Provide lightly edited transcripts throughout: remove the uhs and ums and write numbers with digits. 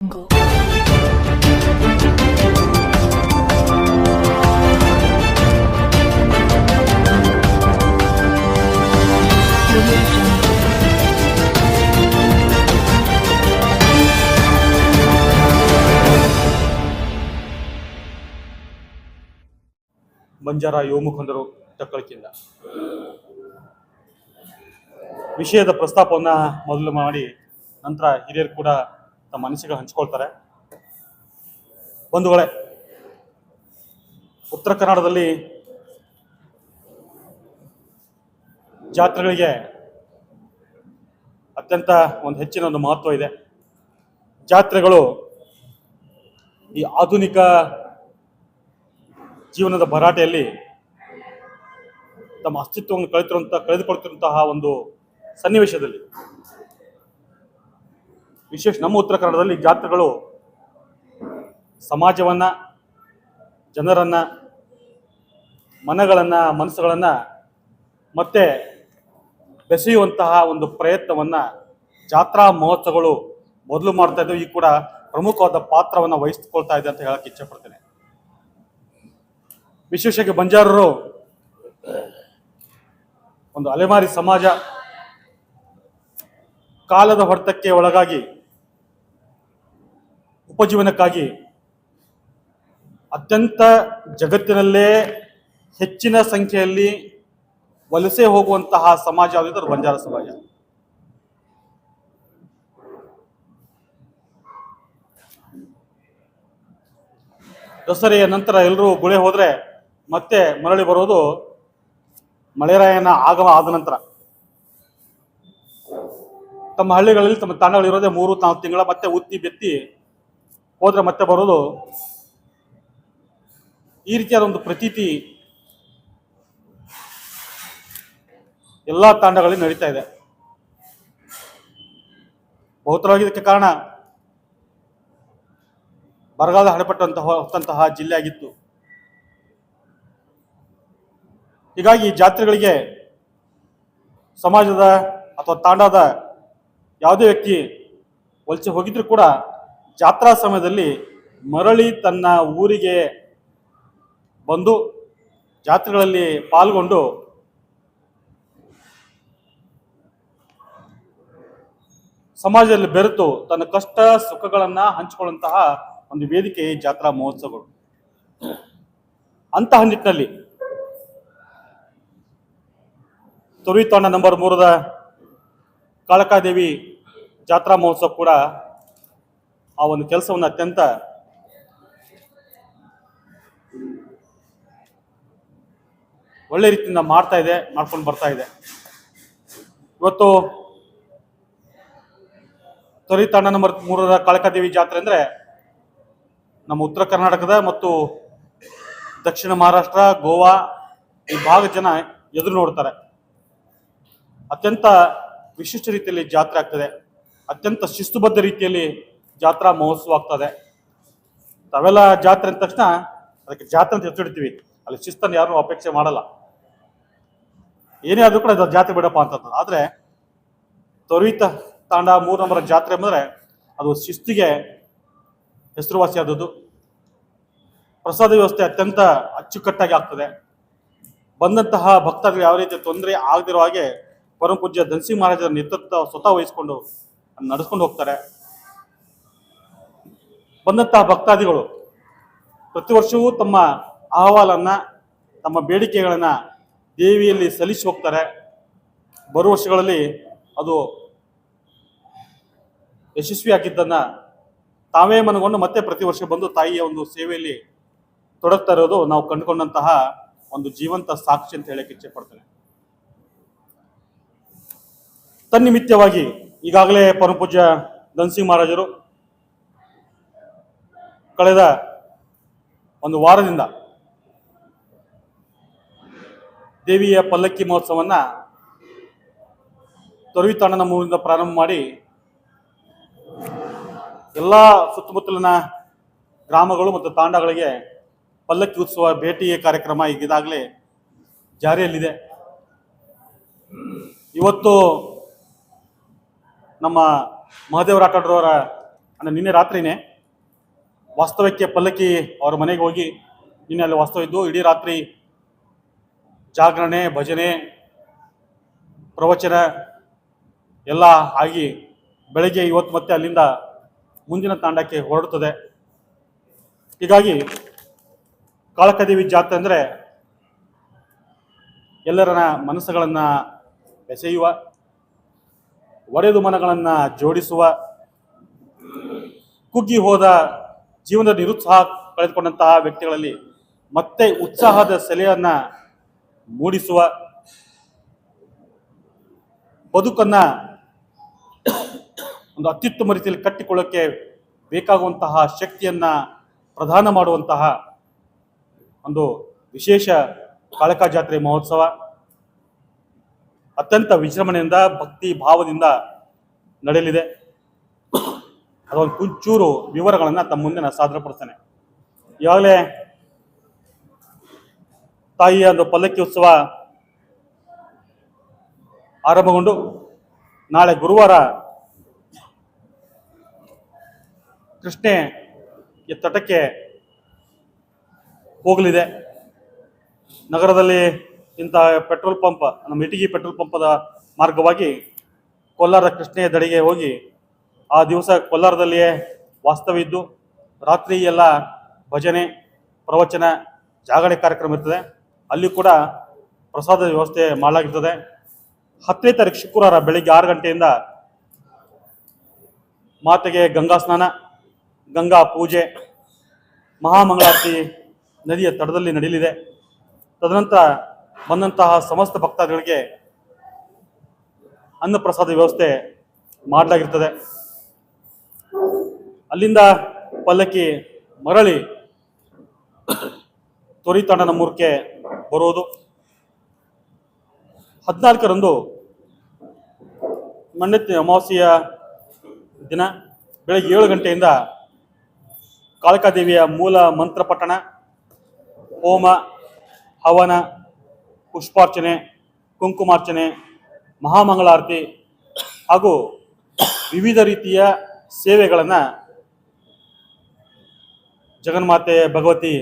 Jungle. Audio Jungle. Banjara ಯುವ ಮುಖಂಡರು ಟಕ್ಕಳಿಕೆಯಿಂದ ವಿಷಯದ ಪ್ರಸ್ತಾಪವನ್ನು ಮೊದಲು ಮಾಡಿ ನಂತರ ಹಿರಿಯರು ಕೂಡ ತಮ್ಮ ಅನಿಸಿಕೆ ಹಂಚಿಕೊಳ್ತಾರೆ. ಬಂಧುಗಳೇ, ಉತ್ತರ ಕನ್ನಡದಲ್ಲಿ ಜಾತ್ರೆಗಳಿಗೆ ಅತ್ಯಂತ ಒಂದು ಹೆಚ್ಚಿನ ಒಂದು ಮಹತ್ವ ಇದೆ. ಜಾತ್ರೆಗಳು ಈ ಆಧುನಿಕ ಜೀವನದ ಭರಾಟೆಯಲ್ಲಿ ತಮ್ಮ ಅಸ್ತಿತ್ವವನ್ನು ಕಳೆದುಕೊಳ್ತಿರುವಂತಹ ಒಂದು ಸನ್ನಿವೇಶದಲ್ಲಿ ವಿಶೇಷ ನಮ್ಮ ಉತ್ತರ ಕನ್ನಡದಲ್ಲಿ ಜಾತ್ರೆಗಳು ಸಮಾಜವನ್ನ, ಜನರನ್ನ, ಮನಸ್ಸುಗಳನ್ನ ಮತ್ತೆ ಬೆಸೆಯುವಂತಹ ಒಂದು ಪ್ರಯತ್ನವನ್ನ ಜಾತ್ರಾ ಮಹೋತ್ಸವಗಳು ಮೊದಲು ಮಾಡ್ತಾ ಇದ್ದವು. ಈ ಕೂಡ ಪ್ರಮುಖವಾದ ಪಾತ್ರವನ್ನು ವಹಿಸಿಕೊಳ್ತಾ ಇದೆ ಅಂತ ಹೇಳಕ್ಕೆ ಇಚ್ಛೆ ಪಡ್ತೇನೆ. ವಿಶೇಷವಾಗಿ ಬಂಜಾರರು ಒಂದು ಅಲೆಮಾರಿ ಸಮಾಜ, ಕಾಲದ ಹೊಡೆತಕ್ಕೆ ಒಳಗಾಗಿ ಉಪಜೀವನಕ್ಕಾಗಿ ಅತ್ಯಂತ ಜಗತ್ತಿನಲ್ಲೇ ಹೆಚ್ಚಿನ ಸಂಖ್ಯೆಯಲ್ಲಿ ವಲಸೆ ಹೋಗುವಂತಹ ಸಮಾಜ ಯಾವುದಿದೆ ಅದು ಬಂಜಾರ ಸಮಾಜ. ದಸರೆಯ ನಂತರ ಎಲ್ಲರೂ ಗುಳೆ ಹೋದ್ರೆ ಮತ್ತೆ ಮರಳಿ ಬರೋದು ಮಳೆರಾಯನ ಆಗಮ ಆದ ನಂತರ. ತಮ್ಮ ಹಳ್ಳಿಗಳಲ್ಲಿ ತಮ್ಮ ತಾಂಡಗಳಿರೋದೇ 3-4 ತಿಂಗಳ, ಮತ್ತೆ ಉತ್ತಿ ಬೆತ್ತಿ ಹೋದ್ರೆ ಮತ್ತೆ ಬರೋದು. ಈ ರೀತಿಯಾದ ಒಂದು ಪ್ರತೀತಿ ಎಲ್ಲಾ ತಾಂಡಗಳಲ್ಲಿ ನಡೀತಾ ಇದೆ. ಬಹುತರವಾಗಿ ಇದಕ್ಕೆ ಕಾರಣ ಬರಗಾಲ ಹೊತ್ತಂತಹ ಜಿಲ್ಲೆ ಆಗಿತ್ತು. ಹೀಗಾಗಿ ಜಾತ್ರೆಗಳಿಗೆ ಸಮಾಜದ ಅಥವಾ ತಾಂಡದ ಯಾವುದೇ ವ್ಯಕ್ತಿ ವಲಸೆ ಹೋಗಿದ್ರು ಕೂಡ ಜಾತ್ರಾ ಸಮಯದಲ್ಲಿ ಮರಳಿ ತನ್ನ ಊರಿಗೆ ಬಂದು ಜಾತ್ರೆಗಳಲ್ಲಿ ಪಾಲ್ಗೊಂಡು ಸಮಾಜದಲ್ಲಿ ಬೆರೆತು ತನ್ನ ಕಷ್ಟ ಸುಖಗಳನ್ನ ಹಂಚಿಕೊಳ್ಳುವಂತಹ ಒಂದು ವೇದಿಕೆ ಈ ಜಾತ್ರಾ ಮಹೋತ್ಸವಗಳು. ಅಂತಹ ನಿಟ್ಟಿನಲ್ಲಿ ತೊರಿ ತಾಂಡ ನಂಬರ್ 3ದ ಕಾಳಕಾದೇವಿ ಜಾತ್ರಾ ಮಹೋತ್ಸವ ಕೂಡ ಆ ಒಂದು ಕೆಲಸವನ್ನು ಅತ್ಯಂತ ಒಳ್ಳೆ ರೀತಿಯಿಂದ ಮಾಡ್ಕೊಂಡು ಬರ್ತಾ ಇದೆ. ಇವತ್ತು ತೊರಿ ತಾಂಡ ನಂಬರ್ 3ದ ಕಾಳಕಾದೇವಿ ಜಾತ್ರೆ ಅಂದ್ರೆ ನಮ್ಮ ಉತ್ತರ ಕರ್ನಾಟಕದ ಮತ್ತು ದಕ್ಷಿಣ ಮಹಾರಾಷ್ಟ್ರ, ಗೋವಾ ಈ ಭಾಗದ ಜನ ಎದುರು ನೋಡ್ತಾರೆ. ಅತ್ಯಂತ ವಿಶಿಷ್ಟ ರೀತಿಯಲ್ಲಿ ಜಾತ್ರೆ ಆಗ್ತದೆ. ಅತ್ಯಂತ ಶಿಸ್ತುಬದ್ಧ ರೀತಿಯಲ್ಲಿ ಜಾತ್ರಾ ಮಹೋತ್ಸವ ಆಗ್ತದೆ. ತಾವೆಲ್ಲ ಜಾತ್ರೆ ಅಂದ ತಕ್ಷಣ ಅದಕ್ಕೆ ಜಾತ್ರೆ ಅಂತ ಹೆಸರಿಡ್ತೀವಿ, ಅಲ್ಲಿ ಶಿಸ್ತನ್ನು ಯಾರು ಅಪೇಕ್ಷೆ ಮಾಡಲ್ಲ. ಏನೇ ಆದ್ರೂ ಕೂಡ ಅದು ಜಾತ್ರೆ ಬಿಡಪ್ಪ ಅಂತ. ಆದ್ರೆ ತೊರಿ ತಾಂಡ 3 ನಂಬರ್ ಜಾತ್ರೆ ಅಂದ್ರೆ ಅದು ಶಿಸ್ತಿಗೆ ಹೆಸರುವಾಸಿಯಾದದ್ದು. ಪ್ರಸಾದ ವ್ಯವಸ್ಥೆ ಅತ್ಯಂತ ಅಚ್ಚುಕಟ್ಟಾಗಿ ಆಗ್ತದೆ. ಬಂದಂತಹ ಭಕ್ತರಿಗೆ ಯಾವ ರೀತಿ ತೊಂದರೆ ಆಗದಿರೋ ಹಾಗೆ ಪರಮ ಪೂಜ್ಯ ಧನ್ಸಿಂಗ್ ಮಹಾರಾಜರ ನೇತೃತ್ವ ಸ್ವತಃ ವಹಿಸಿಕೊಂಡು ನಡೆಸ್ಕೊಂಡು ಹೋಗ್ತಾರೆ. ಬಂದಂತಹ ಭಕ್ತಾದಿಗಳು ಪ್ರತಿ ವರ್ಷವೂ ತಮ್ಮ ಅಹವಾಲನ್ನ, ತಮ್ಮ ಬೇಡಿಕೆಗಳನ್ನ ದೇವಿಯಲ್ಲಿ ಸಲ್ಲಿಸಿ ಹೋಗ್ತಾರೆ. ಬರುವ ವರ್ಷಗಳಲ್ಲಿ ಅದು ಯಶಸ್ವಿಯಾಗಿದ್ದನ್ನ ತಾವೇ ಮನಗೊಂಡು ಮತ್ತೆ ಪ್ರತಿ ವರ್ಷ ಬಂದು ತಾಯಿಯ ಒಂದು ಸೇವೆಯಲ್ಲಿ ತೊಡಗ್ತಾ ಇರೋದು ನಾವು ಕಂಡುಕೊಂಡಂತಹ ಒಂದು ಜೀವಂತ ಸಾಕ್ಷಿ ಅಂತ ಹೇಳಕ್ಕೆ ಇಚ್ಛೆ ಪಡ್ತೇನೆ. ತನ್ನಿಮಿತ್ತವಾಗಿ ಈಗಾಗಲೇ ಪರಮಪೂಜ್ಯ ಧನ್ಸಿಂಗ್ ಮಹಾರಾಜರು ಕಳೆದ ಒಂದು ವಾರದಿಂದ ದೇವಿಯ ಪಲ್ಲಕ್ಕಿ ಮಹೋತ್ಸವನ್ನ ತೊರವಿ ತಾಂಡನ ಮೂರಿಂದ ಪ್ರಾರಂಭ ಮಾಡಿ ಎಲ್ಲ ಸುತ್ತಮುತ್ತಲಿನ ಗ್ರಾಮಗಳು ಮತ್ತು ತಾಂಡಗಳಿಗೆ ಪಲ್ಲಕ್ಕಿ ಉತ್ಸವ ಭೇಟಿ ಕಾರ್ಯಕ್ರಮ ಈಗಾಗಲೇ ಜಾರಿಯಲ್ಲಿದೆ. ಇವತ್ತು ನಮ್ಮ ಮಹದೇವ ರಾಠೋಡ್ರವರ ಅಂದರೆ ನಿನ್ನೆ ರಾತ್ರಿನೇ ವಾಸ್ತವಕ್ಕೆ ಪಲ್ಲಕ್ಕಿ ಅವರ ಮನೆಗೆ ಹೋಗಿ ನಿನ್ನೆ ಅಲ್ಲಿ ವಾಸ್ತವ ಇದ್ದು ಇಡೀ ರಾತ್ರಿ ಜಾಗರಣೆ, ಭಜನೆ, ಪ್ರವಚನ ಎಲ್ಲ ಆಗಿ ಬೆಳಗ್ಗೆ ಇವತ್ತು ಮತ್ತೆ ಅಲ್ಲಿಂದ ಮುಂದಿನ ತಾಂಡಕ್ಕೆ ಹೊರಡುತ್ತದೆ. ಹೀಗಾಗಿ ಕಾಳಕಾದೇವಿ ಜಾತ್ರೆ ಅಂದರೆ ಎಲ್ಲರ ಮನಸ್ಸುಗಳನ್ನು ಬೆಸೆಯುವ, ಒಡೆದು ಮನಗಳನ್ನು ಜೋಡಿಸುವ, ಕುಗ್ಗಿ ಹೋದ ಜೀವನದ ನಿರುತ್ಸಾಹ ಕಳೆದುಕೊಂಡಂತಹ ವ್ಯಕ್ತಿಗಳಲ್ಲಿ ಮತ್ತೆ ಉತ್ಸಾಹದ ಸೆಲೆಯನ್ನು ಮೂಡಿಸುವ, ಬದುಕನ್ನು ಒಂದು ಅತ್ಯುತ್ತಮ ರೀತಿಯಲ್ಲಿ ಕಟ್ಟಿಕೊಳ್ಳೋಕ್ಕೆ ಬೇಕಾಗುವಂತಹ ಶಕ್ತಿಯನ್ನು ಪ್ರದಾನ ಮಾಡುವಂತಹ ಒಂದು ವಿಶೇಷ ಕಾಳಕಾ ಜಾತ್ರೆ ಮಹೋತ್ಸವ ಅತ್ಯಂತ ವಿಜೃಂಭಣೆಯಿಂದ ಭಕ್ತಿ ಭಾವದಿಂದ ನಡೆಯಲಿದೆ. ಅದೊಂದು ಕುಂಚೂರು ವಿವರಗಳನ್ನು ತಮ್ಮ ಮುಂದೆ ನಾನು ಸಾದರಪಡಿಸ್ತೇನೆ. ಈಗಾಗಲೇ ತಾಯಿಯ ಒಂದು ಪಲ್ಲಕ್ಕಿ ಉತ್ಸವ ಆರಂಭಗೊಂಡು ನಾಳೆ ಗುರುವಾರ ಕೃಷ್ಣೆ ತಟಕ್ಕೆ ಹೋಗಲಿದೆ. ನಗರದಲ್ಲಿ ಇಂತಹ ಪೆಟ್ರೋಲ್ ಪಂಪ್, ನಮ್ಮ ಇಟಗಿ ಪೆಟ್ರೋಲ್ ಪಂಪದ ಮಾರ್ಗವಾಗಿ ಕೋಲಾರ ಕೃಷ್ಣೆಯ ದಡಿಗೆ ಹೋಗಿ ಆ ದಿವಸ ಕೋಲಾರದಲ್ಲಿಯೇ ವಾಸ್ತವಿದ್ದು ರಾತ್ರಿ ಎಲ್ಲ ಭಜನೆ, ಪ್ರವಚನ, ಜಾಗರಣೆ ಕಾರ್ಯಕ್ರಮ ಇರ್ತದೆ. ಅಲ್ಲಿ ಕೂಡ ಪ್ರಸಾದದ ವ್ಯವಸ್ಥೆ ಮಾಡಲಾಗಿರ್ತದೆ. 10ನೇ ತಾರೀಕು ಶುಕ್ರವಾರ ಬೆಳಿಗ್ಗೆ 6 ಗಂಟೆಯಿಂದ ಮಾತೆಗೆ ಗಂಗಾ ಸ್ನಾನ, ಗಂಗಾ ಪೂಜೆ, ಮಹಾಮಂಗಳಾರತಿ ನದಿಯ ತಡದಲ್ಲಿ ನಡೆಯಲಿದೆ. ತದನಂತರ ಬಂದಂತಹ ಸಮಸ್ತ ಭಕ್ತಾದಿಗಳಿಗೆ ಅನ್ನಪ್ರಸಾದ ವ್ಯವಸ್ಥೆ ಮಾಡಲಾಗಿರ್ತದೆ. ಅಲ್ಲಿಂದ ಪಲ್ಲಕ್ಕಿ ಮರಳಿ ತೊರಿತಾಂಡನ ಮೂರ್ಕೆ ಬರುವುದು. 14ರಂದು ಮಂಡ್ಯತ್ತಿ ಅಮಾವಾಸ್ಯೆಯ ದಿನ ಬೆಳಗ್ಗೆ 7 ಗಂಟೆಯಿಂದ ಕಾಳಕಾದೇವಿಯ ಮೂಲ ಮಂತ್ರ ಪಠಣ, ಹೋಮ, ಹವನ, ಪುಷ್ಪಾರ್ಚನೆ, ಕುಂಕುಮಾರ್ಚನೆ, ಮಹಾಮಂಗಳಾರತಿ ಹಾಗೂ ವಿವಿಧ ರೀತಿಯ ಸೇವೆಗಳನ್ನು ಜಗನ್ಮಾತೆ ಭಗವತಿ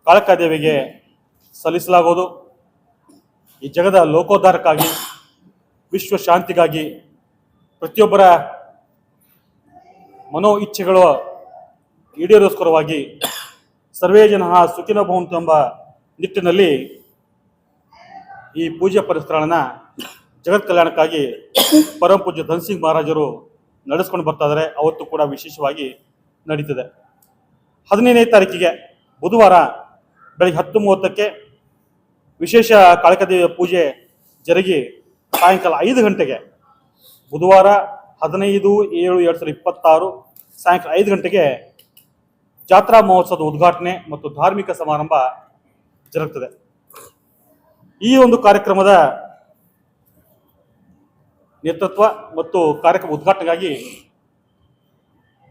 ಕಾಳಕಾದೇವಿಗೆ ಸಲ್ಲಿಸಲಾಗುವುದು. ಈ ಜಗದ ಲೋಕೋದ್ಧಾರಕ್ಕಾಗಿ, ವಿಶ್ವ ಶಾಂತಿಗಾಗಿ, ಪ್ರತಿಯೊಬ್ಬರ ಮನೋ ಇಚ್ಛೆಗಳು ಈಡೇರೋಸ್ಕರವಾಗಿ ಸರ್ವೇ ಜನ ಸುಖಿನೋ ಭವಂತು ಎಂಬ ನಿಟ್ಟಿನಲ್ಲಿ ಈ ಪೂಜೆ ಪುರಸ್ಕಾರಗಳನ್ನು ಜಗತ್ ಕಲ್ಯಾಣಕ್ಕಾಗಿ ಪರಮ ಪೂಜ್ಯ ಧನ್ಸಿಂಗ್ ಮಹಾರಾಜರು ನಡೆಸ್ಕೊಂಡು ಬರ್ತಾ ಇದ್ದಾರೆ. ಅವತ್ತು ಕೂಡ ವಿಶೇಷವಾಗಿ ನಡೀತದೆ. 15ನೇ ತಾರೀಕಿಗೆ ಬುಧವಾರ ಬೆಳಗ್ಗೆ 10:30ಕ್ಕೆ ವಿಶೇಷ ಕಾಳಕಾದೇವಿಯ ಪೂಜೆ ಜರುಗಿ ಸಾಯಂಕಾಲ 5 ಗಂಟೆಗೆ ಬುಧವಾರ 15/7/2026 ಸಾಯಂಕಾಲ 5 ಗಂಟೆಗೆ ಜಾತ್ರಾ ಮಹೋತ್ಸವದ ಉದ್ಘಾಟನೆ ಮತ್ತು ಧಾರ್ಮಿಕ ಸಮಾರಂಭ ಜರುಗುತ್ತದೆ. ಈ ಒಂದು ಕಾರ್ಯಕ್ರಮದ ನೇತೃತ್ವ ಮತ್ತು ಕಾರ್ಯಕ್ರಮ ಉದ್ಘಾಟನೆಗಾಗಿ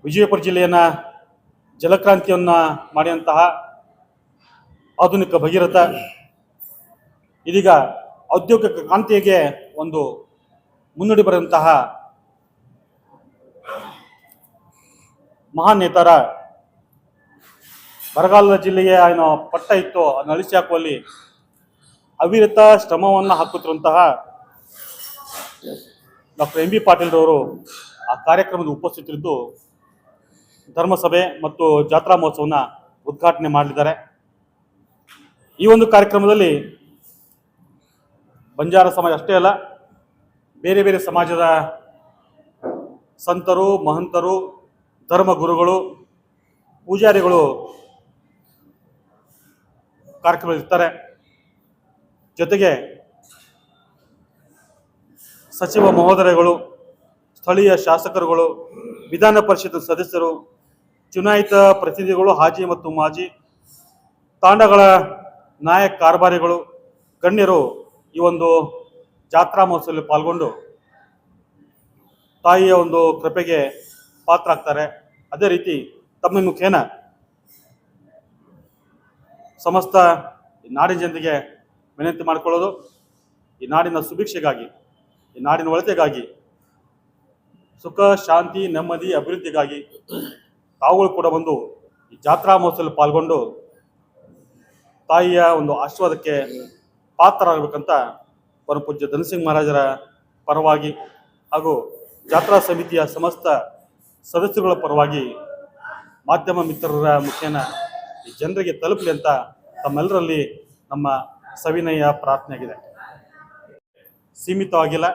ವಿಜಯಪುರ ಜಿಲ್ಲೆಯನ್ನ ಜಲಕ್ರಾಂತಿಯನ್ನ ಮಾಡಿದಂತಹ ಆಧುನಿಕ ಭಗೀರಥ ಇದೀಗ ಔದ್ಯೋಗಿಕ ಕ್ರಾಂತಿಗೆ ಒಂದು ಮುನ್ನುಡಿ ಬರೆದಂತಹ ಮಹಾನ್ ನೇತಾರ, ಬರಗಾಲದ ಜಿಲ್ಲೆಗೆ ಏನೋ ಪಟ್ಟ ಇತ್ತು ಅದನ್ನು ಅಳಿಸಿ ಹಾಕುವಲ್ಲಿ ಅವಿರತ ಶ್ರಮವನ್ನು ಹಾಕುತ್ತಿರುವಂತಹ ಡಾಕ್ಟರ್ ಎಂ ಬಿ ಪಾಟೀಲ್ರವರು ಆ ಕಾರ್ಯಕ್ರಮದ ಉಪಸ್ಥಿತರಿದ್ದು ಧರ್ಮಸಭೆ ಮತ್ತು ಜಾತ್ರಾ ಮಹೋತ್ಸವನ ಉದ್ಘಾಟನೆ ಮಾಡಲಿದ್ದಾರೆ. ಈ ಒಂದು ಕಾರ್ಯಕ್ರಮದಲ್ಲಿ ಬಂಜಾರ ಸಮಾಜ ಅಷ್ಟೇ ಅಲ್ಲ, ಬೇರೆ ಬೇರೆ ಸಮಾಜದ ಸಂತರು, ಮಹಂತರು, ಧರ್ಮಗುರುಗಳು, ಪೂಜಾರಿಗಳು ಕಾರ್ಯಕ್ರಮ ಇರ್ತಾರೆ. ಜೊತೆಗೆ ಸಚಿವ ಮಹೋದಯಗಳು, ಸ್ಥಳೀಯ ಶಾಸಕರುಗಳು, ವಿಧಾನ ಪರಿಷತ್ ಸದಸ್ಯರು, ಚುನಾಯಿತ ಪ್ರತಿನಿಧಿಗಳು, ಹಾಜಿ ಮತ್ತು ಮಾಜಿ, ತಾಂಡಗಳ ನಾಯಕ ಕಾರ್ಭಾರಿಗಳು, ಗಣ್ಯರು ಈ ಒಂದು ಜಾತ್ರಾ ಮಹೋತ್ಸವದಲ್ಲಿ ಪಾಲ್ಗೊಂಡು ತಾಯಿಯ ಒಂದು ಕೃಪೆಗೆ ಪಾತ್ರ ಆಗ್ತಾರೆ. ಅದೇ ರೀತಿ ತಮ್ಮ ಮುಖೇನ ಸಮಸ್ತ ನಾಡಿನ ಜನತೆಗೆ ವಿನಂತಿ ಮಾಡಿಕೊಳ್ಳೋದು, ಈ ನಾಡಿನ ಸುಭಿಕ್ಷೆಗಾಗಿ, ಈ ನಾಡಿನ ಒಳಿತಿಗಾಗಿ ಸುಖ ಶಾಂತಿ ನೆಮ್ಮದಿ ಅಭಿವೃದ್ಧಿಗಾಗಿ ತಾವುಗಳು ಕೂಡ ಬಂದು ಈ ಜಾತ್ರಾ ಮಹೋತ್ಸವದಲ್ಲಿ ಪಾಲ್ಗೊಂಡು ತಾಯಿಯ ಒಂದು ಆಶೀರ್ವಾದಕ್ಕೆ ಪಾತ್ರರಾಗಬೇಕಂತ ಪರಮಪೂಜ್ಯ ಧನಸಿಂಗ್ ಮಹಾರಾಜರ ಪರವಾಗಿ ಹಾಗೂ ಜಾತ್ರಾ ಸಮಿತಿಯ ಸಮಸ್ತ ಸದಸ್ಯರುಗಳ ಪರವಾಗಿ ಮಾಧ್ಯಮ ಮಿತ್ರರ ಮುಖೇನ ಈ ಜನರಿಗೆ ತಲುಪಲಿ ಅಂತ ತಮ್ಮೆಲ್ಲರಲ್ಲಿ ನಮ್ಮ ಸವಿನಯ ಪ್ರಾರ್ಥನೆ ಆಗಿದೆ. ಸೀಮಿತವಾಗಿಲ್ಲ.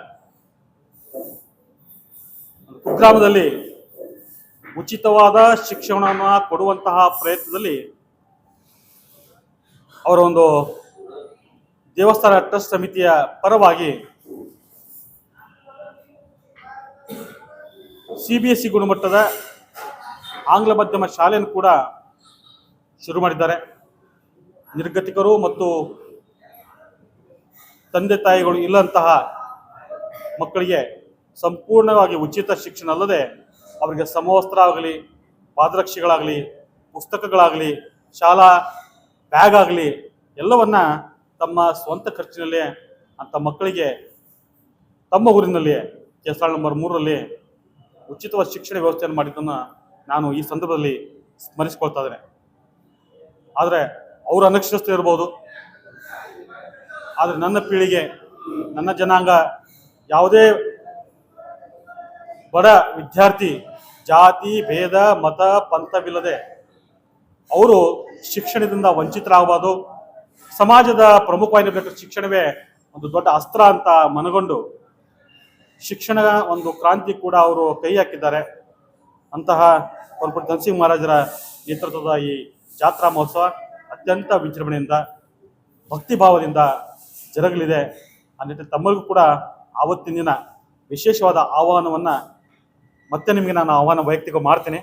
ಕುಗ್ರಾಮದಲ್ಲಿ ಉಚಿತವಾದ ಶಿಕ್ಷಣವನ್ನು ಕೊಡುವಂತಹ ಪ್ರಯತ್ನದಲ್ಲಿ ಅವರ ಒಂದು ದೇವಸ್ಥಾನ ಟ್ರಸ್ಟ್ ಸಮಿತಿಯ ಪರವಾಗಿ CBSE ಗುಣಮಟ್ಟದ ಆಂಗ್ಲ ಮಾಧ್ಯಮ ಶಾಲೆಯನ್ನು ಕೂಡ ಶುರು ಮಾಡಿದ್ದಾರೆ. ನಿರ್ಗತಿಕರು ಮತ್ತು ತಂದೆ ತಾಯಿಗಳು ಇಲ್ಲಂತಹ ಮಕ್ಕಳಿಗೆ ಸಂಪೂರ್ಣವಾಗಿ ಉಚಿತ ಶಿಕ್ಷಣ ಅಲ್ಲದೆ ಅವರಿಗೆ ಸಮವಸ್ತ್ರ ಆಗಲಿ, ಪಾದರಕ್ಷೆಗಳಾಗಲಿ, ಪುಸ್ತಕಗಳಾಗಲಿ, ಶಾಲಾ ಬ್ಯಾಗ್ ಆಗಲಿ ಎಲ್ಲವನ್ನ ತಮ್ಮ ಸ್ವಂತ ಖರ್ಚಿನಲ್ಲೇ ಅಂತ ಮಕ್ಕಳಿಗೆ ತಮ್ಮ ಊರಿನಲ್ಲಿಯೇ ಕೆಸಾಳ್ ನಂಬರ್ 3ರಲ್ಲಿ ಉಚಿತವಾದ ಶಿಕ್ಷಣ ವ್ಯವಸ್ಥೆಯನ್ನು ಮಾಡಿದ್ದನ್ನು ನಾನು ಈ ಸಂದರ್ಭದಲ್ಲಿ ಸ್ಮರಿಸಿಕೊಳ್ತಾ ಇದ್ದೇನೆ. ಆದರೆ ಅವರು ಅನಕ್ಷರಸ್ಥರು ಇರ್ಬೋದು, ಆದರೆ ನನ್ನ ಪೀಳಿಗೆ, ನನ್ನ ಜನಾಂಗ ಯಾವುದೇ ಬಡ ವಿದ್ಯಾರ್ಥಿ ಜಾತಿ ಭೇದ ಮತ ಪಂಥವಿಲ್ಲದೆ ಅವರು ಶಿಕ್ಷಣದಿಂದ ವಂಚಿತರಾಗಬಾರ್ದು. ಸಮಾಜದ ಪ್ರಮುಖವಾಗಿರಬೇಕು ಶಿಕ್ಷಣವೇ ಒಂದು ದೊಡ್ಡ ಅಸ್ತ್ರ ಅಂತ ಮನಗೊಂಡು ಶಿಕ್ಷಣ ಒಂದು ಕ್ರಾಂತಿ ಕೂಡ ಅವರು ಕೈ ಹಾಕಿದ್ದಾರೆ. ಅಂತಹ ಪರಮಪೂಜ್ಯ ಧನಸಿಂಗ್ ಮಹಾರಾಜರ ನೇತೃತ್ವದ ಈ ಜಾತ್ರಾ ಮಹೋತ್ಸವ ಅತ್ಯಂತ ವಿಜೃಂಭಣೆಯಿಂದ ಭಕ್ತಿಭಾವದಿಂದ ಜರುಗಲಿದೆ. ಆ ನಿಟ್ಟಿನಲ್ಲಿ ತಮ್ಮರಿಗೂ ಕೂಡ ಆವತ್ತಿನ ದಿನ ವಿಶೇಷವಾದ ಆಹ್ವಾನವನ್ನು ಮತ್ತೆ ನಿಮಗೆ ನಾನು ಆಹ್ವಾನ ವೈಯಕ್ತಿಕ ಮಾಡ್ತೇನೆ.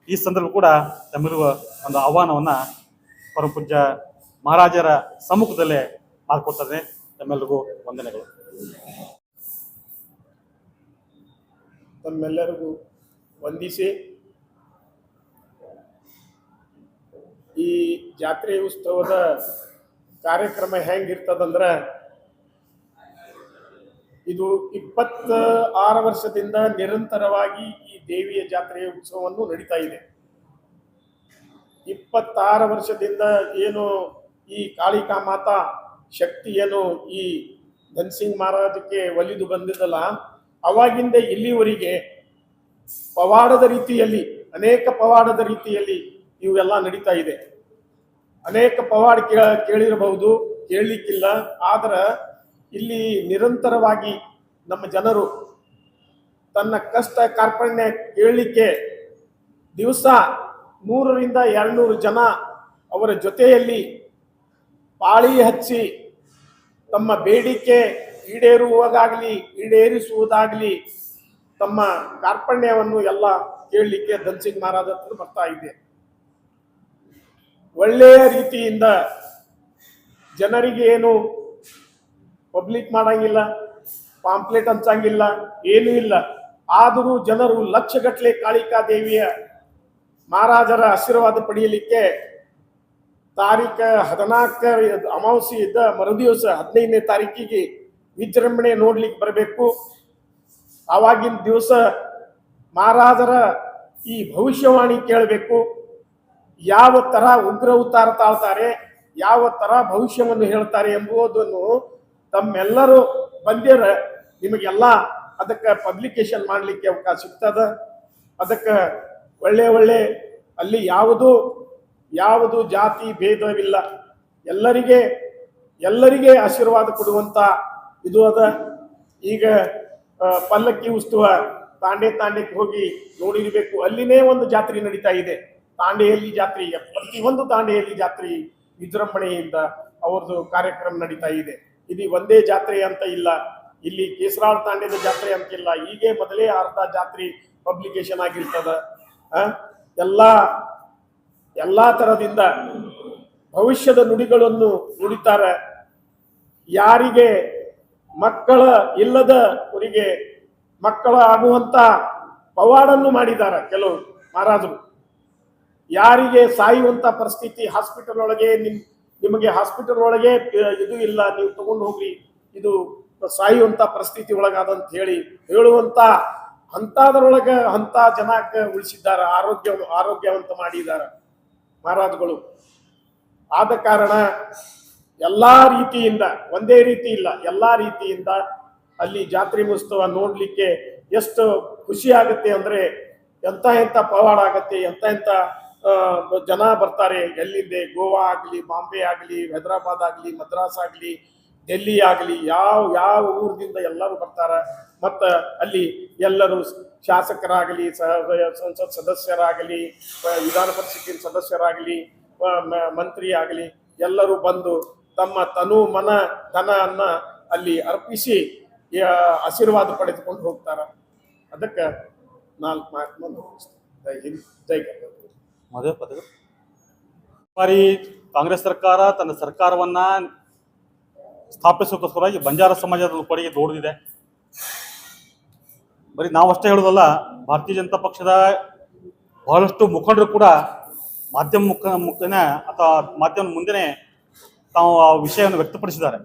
ಈ ಸಂದರ್ಭ ಕೂಡ ತಮ್ಮೆಲ್ಲರಿಗೂ ಒಂದು ಆಹ್ವಾನವನ್ನು ಪರಮಪೂಜ್ಯ ಮಹಾರಾಜರ ಸಮ್ಮುಖದಲ್ಲೇ ಮಾಡ್ಕೊಳ್ತಾ ಇದ್ದೇನೆ. ತಮ್ಮೆಲ್ಲರಿಗೂ ವಂದನೆಗಳು. ತಮ್ಮೆಲ್ಲರಿಗೂ ವಂದಿಸಿ ಈ ಜಾತ್ರೆ ಉತ್ಸವದ ಕಾರ್ಯಕ್ರಮ ಹೆಂಗಿರ್ತದಂದ್ರೆ, ಇದು 26 ವರ್ಷದಿಂದ ನಿರಂತರವಾಗಿ ಈ ದೇವಿಯ ಜಾತ್ರೆಯ ಉತ್ಸವವನ್ನು ನಡೀತಾ ಇದೆ. 26 ವರ್ಷದಿಂದ ಏನು ಈ ಕಾಳಿಕಾ ಮಾತಾ ಶಕ್ತಿ ಏನು ಈ ಧನಸಿಂಗ್ ಮಹಾರಾಜಕ್ಕೆ ಒಲಿದು ಬಂದಿದ್ದಲ್ಲ, ಅವಾಗಿಂದ ಇಲ್ಲಿವರೆಗೆ ಪವಾಡದ ರೀತಿಯಲ್ಲಿ ಅನೇಕ ಪವಾಡದ ರೀತಿಯಲ್ಲಿ ಇವೆಲ್ಲ ನಡೀತಾ ಇದೆ. ಅನೇಕ ಪವಾಡ ಕೇಳಿರಬಹುದು, ಕೇಳಲಿಕ್ಕಿಲ್ಲ. ಆದ್ರೆ ಇಲ್ಲಿ ನಿರಂತರವಾಗಿ ನಮ್ಮ ಜನರು ತನ್ನ ಕಷ್ಟ ಕಾರ್ಪಣ್ಯ ಕೇಳಲಿಕ್ಕೆ ದಿವಸ 100ರಿಂದ 200 ಜನ ಅವರ ಜೊತೆಯಲ್ಲಿ ಪಾಳಿ ಹಚ್ಚಿ ತಮ್ಮ ಬೇಡಿಕೆ ಈಡೇರಿಸುವುದಾಗಲಿ ತಮ್ಮ ಕಾರ್ಪಣ್ಯವನ್ನು ಎಲ್ಲ ಕೇಳಲಿಕ್ಕೆ ಧನಸಿಂಗ್ ಮಹಾರಾಜ ಹತ್ರ ಬರ್ತಾ ಇದೆ. ಒಳ್ಳೆಯ ರೀತಿಯಿಂದ ಜನರಿಗೆ ಏನು ಪಬ್ಲಿಕ್ ಮಾಡಂಗಿಲ್ಲ, ಪಾಂಪ್ಲೆಟ್ ಹಂಚಂಗಿಲ್ಲ, ಏನೂ ಇಲ್ಲ. ಆದರೂ ಜನರು ಲಕ್ಷಗಟ್ಟಲೆ ಕಾಳಿಕಾ ದೇವಿಯ ಮಹಾರಾಜರ ಆಶೀರ್ವಾದ ಪಡೆಯಲಿಕ್ಕೆ ತಾರೀಖು 14 ಅಮಾವಾಸ್ಯೆ ಇದ್ದ ಮರುದಿವಸ 15ನೇ ತಾರೀಕಿಗೆ ವಿಜೃಂಭಣೆ ನೋಡ್ಲಿಕ್ಕೆ ಬರಬೇಕು. ಆವಾಗಿನ ದಿವಸ ಮಹಾರಾಜರ ಈ ಭವಿಷ್ಯವಾಣಿ ಕೇಳಬೇಕು. ಯಾವ ತರ ಉಗ್ರ ಅವತಾರ ತಾಳ್ತಾರೆ, ಯಾವ ತರ ಭವಿಷ್ಯವನ್ನು ಹೇಳ್ತಾರೆ ಎಂಬುದನ್ನು ತಮ್ಮೆಲ್ಲರೂ ಬಂದಿರ ನಿಮಗೆಲ್ಲ ಅದಕ್ಕೆ ಪಬ್ಲಿಕೇಶನ್ ಮಾಡಲಿಕ್ಕೆ ಅವಕಾಶ ಸಿಗ್ತದ. ಅದಕ್ಕೆ ಒಳ್ಳೆ ಅಲ್ಲಿ ಯಾವುದು ಜಾತಿ ಭೇದವಿಲ್ಲ, ಎಲ್ಲರಿಗೆ ಆಶೀರ್ವಾದ ಕೊಡುವಂತ ಇದು ಅದ. ಈಗ ಪಲ್ಲಕ್ಕಿ ಉತ್ಸವ ತಾಂಡೆಗೆ ಹೋಗಿ ನೋಡಿರ್ಬೇಕು. ಅಲ್ಲಿನೇ ಒಂದು ಜಾತ್ರೆ ನಡೀತಾ ಇದೆ. ತಾಂಡೆಯಲ್ಲಿ ಜಾತ್ರೆ, ಪ್ರತಿಯೊಂದು ತಾಂಡೆಯಲ್ಲಿ ಜಾತ್ರೆ ವಿಜೃಂಭಣೆಯಿಂದ ಅವ್ರದ್ದು ಕಾರ್ಯಕ್ರಮ ನಡೀತಾ ಇದೆ. ಇದು ಒಂದೇ ಜಾತ್ರೆ ಅಂತ ಇಲ್ಲ, ಇಲ್ಲಿ ಕೇಸರಾಳ ತಾಂಡೆದ ಜಾತ್ರೆ ಅಂತಿಲ್ಲ. ಹೀಗೆ ಮೊದಲೇ ಅರ್ಧ ಜಾತ್ರೆ ಪಬ್ಲಿಕೇಶನ್ ಆಗಿರ್ತದ. ಎಲ್ಲಾ ತರದಿಂದ ಭವಿಷ್ಯದ ನುಡಿಗಳನ್ನು ನುಡಿತಾರೆ. ಯಾರಿಗೆ ಮಕ್ಕಳ ಇಲ್ಲದವರಿಗೆ ಮಕ್ಕಳ ಆಗುವಂತ ಪವಾಡನ್ನು ಮಾಡಿದ್ದಾರೆ ಕೆಲವು ಮಹಾರಾಜರು. ಯಾರಿಗೆ ಸಾಯುವಂತ ಪರಿಸ್ಥಿತಿ ಹಾಸ್ಪಿಟಲ್ ಒಳಗೆ ನಿಮಗೆ ಹಾಸ್ಪಿಟಲ್ ಒಳಗೆ ಇದು ಇಲ್ಲ, ನೀವು ತಗೊಂಡು ಹೋಗ್ರಿ, ಇದು ಸಾಯುವಂತ ಪರಿಸ್ಥಿತಿ ಒಳಗಾದಂತ ಹೇಳುವಂತ ಅಂತದ್ರೊಳಗ ಅಂತ ಜನಕ್ಕೆ ಉಳಿಸಿದ್ದಾರ, ಆರೋಗ್ಯವಂತ ಮಾಡಿದಾರ ಮಹಾರಾಜಗಳು. ಆದ ಕಾರಣ ಎಲ್ಲಾ ರೀತಿಯಿಂದ, ಒಂದೇ ರೀತಿ ಇಲ್ಲ, ಎಲ್ಲಾ ರೀತಿಯಿಂದ ಅಲ್ಲಿ ಜಾತ್ರೆ ಉತ್ಸವ ನೋಡ್ಲಿಕ್ಕೆ ಎಷ್ಟು ಖುಷಿ ಆಗುತ್ತೆ ಅಂದ್ರೆ, ಎಂತ ಪವಾಡ ಆಗತ್ತೆ, ಎಂತ ಜನ ಬರ್ತಾರೆ. ಎಲ್ಲಿಂದ ಗೋವಾ ಆಗ್ಲಿ, ಬಾಂಬೆ ಆಗ್ಲಿ, ಹೈದರಾಬಾದ್ ಆಗ್ಲಿ, ಮದ್ರಾಸ್ ಆಗ್ಲಿ, ಡೆಲ್ಲಿ ಆಗ್ಲಿ, ಯಾವ ಊರಿನಿಂದ ಎಲ್ಲರೂ ಬರ್ತಾರ. ಮತ್ತ ಅಲ್ಲಿ ಎಲ್ಲರೂ ಶಾಸಕರಾಗಲಿ, ಸಂಸತ್ ಸದಸ್ಯರಾಗಲಿ, ವಿಧಾನ ಪರಿಷತ್ತಿನ ಸದಸ್ಯರಾಗಲಿ, ಮಂತ್ರಿ ಆಗಲಿ, ಎಲ್ಲರೂ ಬಂದು ತಮ್ಮ ತನು ಮನ ಧನ ಅಲ್ಲಿ ಅರ್ಪಿಸಿ ಆಶೀರ್ವಾದ ಪಡೆದುಕೊಂಡು ಹೋಗ್ತಾರ. ಅದಕ್ಕೆ 4 ಮಾತು. ಜೈ ಹಿಂದ್, ಜೈ ಕರ್ನಾಟಕ. ಮದುವೆ ಪದವಿ ಬಾರಿ ಕಾಂಗ್ರೆಸ್ ಸರ್ಕಾರ ತನ್ನ ಸರ್ಕಾರವನ್ನ ಸ್ಥಾಪಿಸೋಕ್ಕೋಸ್ಕರವಾಗಿ ಬಂಜಾರ ಸಮಾಜದ ಕೊಡುಗೆ ದೊಡ್ಡದಿದೆ. ಬರೀ ನಾವಷ್ಟೇ ಹೇಳೋದಲ್ಲ, ಭಾರತೀಯ ಜನತಾ ಪಕ್ಷದ ಬಹಳಷ್ಟು ಮುಖಂಡರು ಕೂಡ ಮಾಧ್ಯಮ ಮುಖೇನ ಅಥವಾ ಮಾಧ್ಯಮ ಮುಂದೆನೆ ತಾವು ಆ ವಿಷಯವನ್ನು ವ್ಯಕ್ತಪಡಿಸಿದ್ದಾರೆ.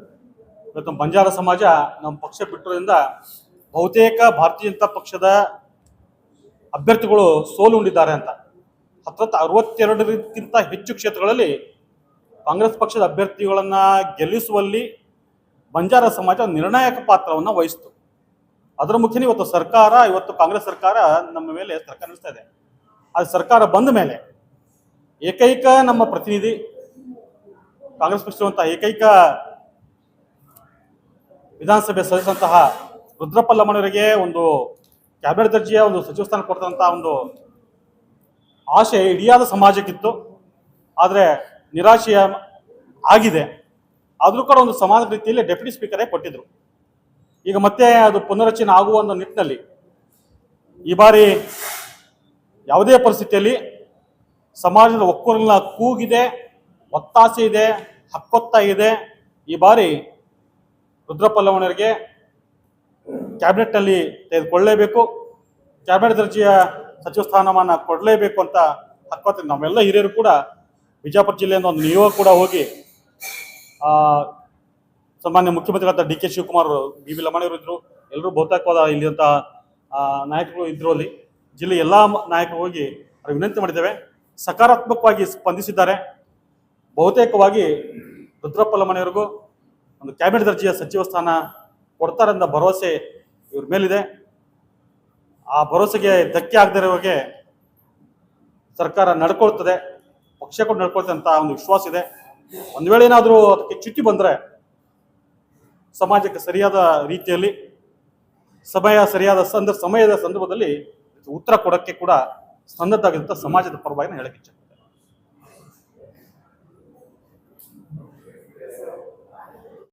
ಇವತ್ತು ಬಂಜಾರ ಸಮಾಜ ನಮ್ಮ ಪಕ್ಷ ಬಿಟ್ಟಿರೋದ್ರಿಂದ ಬಹುತೇಕ ಭಾರತೀಯ ಜನತಾ ಪಕ್ಷದ ಅಭ್ಯರ್ಥಿಗಳು ಸೋಲು ಉಂಡಿದ್ದಾರೆ ಅಂತ. 62ಕ್ಕಿಂತ ಹೆಚ್ಚು ಕ್ಷೇತ್ರಗಳಲ್ಲಿ ಕಾಂಗ್ರೆಸ್ ಪಕ್ಷದ ಅಭ್ಯರ್ಥಿಗಳನ್ನ ಗೆಲ್ಲಿಸುವಲ್ಲಿ ಬಂಜಾರ ಸಮಾಜ ನಿರ್ಣಾಯಕ ಪಾತ್ರವನ್ನು ವಹಿಸಿತು. ಅದರ ಮುಖ್ಯನೇ ಇವತ್ತು ಕಾಂಗ್ರೆಸ್ ಸರ್ಕಾರ ನಮ್ಮ ಮೇಲೆ ಸರ್ಕಾರ ನಡೆಸ್ತಾ ಇದೆ. ಅದು ಸರ್ಕಾರ ಬಂದ ಮೇಲೆ ಏಕೈಕ ನಮ್ಮ ಪ್ರತಿನಿಧಿ ಕಾಂಗ್ರೆಸ್ ಪಕ್ಷದಂತಹ ಏಕೈಕ ವಿಧಾನಸಭೆ ಸದಸ್ಯರಂತಹ ರುದ್ರಪ್ಪ ಲಮಣರಿಗೆ ಒಂದು ಕ್ಯಾಬಿನೆಟ್ ದರ್ಜೆಯ ಒಂದು ಸಚಿವ ಸ್ಥಾನ ಕೊಡ್ತಂತಹ ಒಂದು ಆಶೆ ಇಡಿಯಾದ ಸಮಾಜಕ್ಕಿತ್ತು. ಆದರೆ ನಿರಾಶೆಯ ಆಗಿದೆ. ಆದರೂ ಕೂಡ ಒಂದು ಸಮಾಜದ ರೀತಿಯಲ್ಲಿ ಡೆಪ್ಯೂಟಿ ಸ್ಪೀಕರೇ ಕೊಟ್ಟಿದ್ರು. ಈಗ ಮತ್ತೆ ಅದು ಪುನರಚನೆ ಆಗುವ ಒಂದು ನಿಟ್ಟಿನಲ್ಲಿ ಈ ಬಾರಿ ಯಾವುದೇ ಪರಿಸ್ಥಿತಿಯಲ್ಲಿ ಸಮಾಜದ ಒಕ್ಕೂರಿನ ಕೂಗಿದೆ, ಒತ್ತಾಸೆ ಇದೆ, ಹಕ್ಕೊತ್ತಾಗಿದೆ. ಈ ಬಾರಿ ರುದ್ರಪ್ಪ ಲಮಣರಿಗೆ ಕ್ಯಾಬಿನೆಟ್ನಲ್ಲಿ ತೆಗೆದುಕೊಳ್ಳಲೇಬೇಕು, ಕ್ಯಾಬಿನೆಟ್ ದರ್ಜೆಯ ಸಚಿವ ಸ್ಥಾನಮಾನ ಕೊಡಲೇಬೇಕು ಅಂತ ಹಕ್ಕೊತ್ತ ನಾವೆಲ್ಲ ಹಿರಿಯರು ಕೂಡ ಬಿಜಾಪುರ ಜಿಲ್ಲೆಯಿಂದ ಒಂದು ನಿಯೋಗ ಕೂಡ ಹೋಗಿ ಸಾಮಾನ್ಯ ಮುಖ್ಯಮಂತ್ರಿಗಳಾದ D K Shivakumar, B V ಲಮಣರು ಇದ್ರು, ಎಲ್ಲರೂ ಬಹುತೇಕವಾದ ಇಲ್ಲಿಂತ ನಾಯಕರು ಇದ್ರು. ಅಲ್ಲಿ ಜಿಲ್ಲೆ ಎಲ್ಲ ನಾಯಕರು ಹೋಗಿ ಅವ್ರಿಗೆ ವಿನಂತಿ ಮಾಡಿದ್ದೇವೆ. ಸಕಾರಾತ್ಮಕವಾಗಿ ಸ್ಪಂದಿಸಿದ್ದಾರೆ. ಬಹುತೇಕವಾಗಿ ರುದ್ರಪ್ಪ ಲಮಣರಿಗೂ ಒಂದು ಕ್ಯಾಬಿನೆಟ್ ದರ್ಜೆಯ ಸಚಿವ ಸ್ಥಾನ ಕೊಡ್ತಾರೆ ಅನ್ನೋ ಭರವಸೆ ಇವ್ರ ಮೇಲಿದೆ. ಆ ಭರವಸೆಗೆ ಧಕ್ಕೆ ಆಗದಿರೋಗೆ ಸರ್ಕಾರ ನಡ್ಕೊಳ್ತದೆ, ಪಕ್ಷ ಕೂಡ ನಡ್ಕೊಳ್ತದೆ ಅಂತ ಒಂದು ವಿಶ್ವಾಸ ಇದೆ. ಒಂದು ವೇಳೆ ಏನಾದರೂ ಅದಕ್ಕೆ ಚ್ಯುತಿ ಬಂದರೆ ಸಮಾಜಕ್ಕೆ ಸರಿಯಾದ ರೀತಿಯಲ್ಲಿ ಸರಿಯಾದ ಸಮಯದ ಸಂದರ್ಭದಲ್ಲಿ ಉತ್ತರ ಕೊಡೋಕ್ಕೆ ಕೂಡ ಸನ್ನದ್ಧಾಗಿದ್ದಂಥ ಸಮಾಜದ ಪರವಾಗಿ ಹೇಳಕ್ಕೆ ಇಚ್ಛೆ.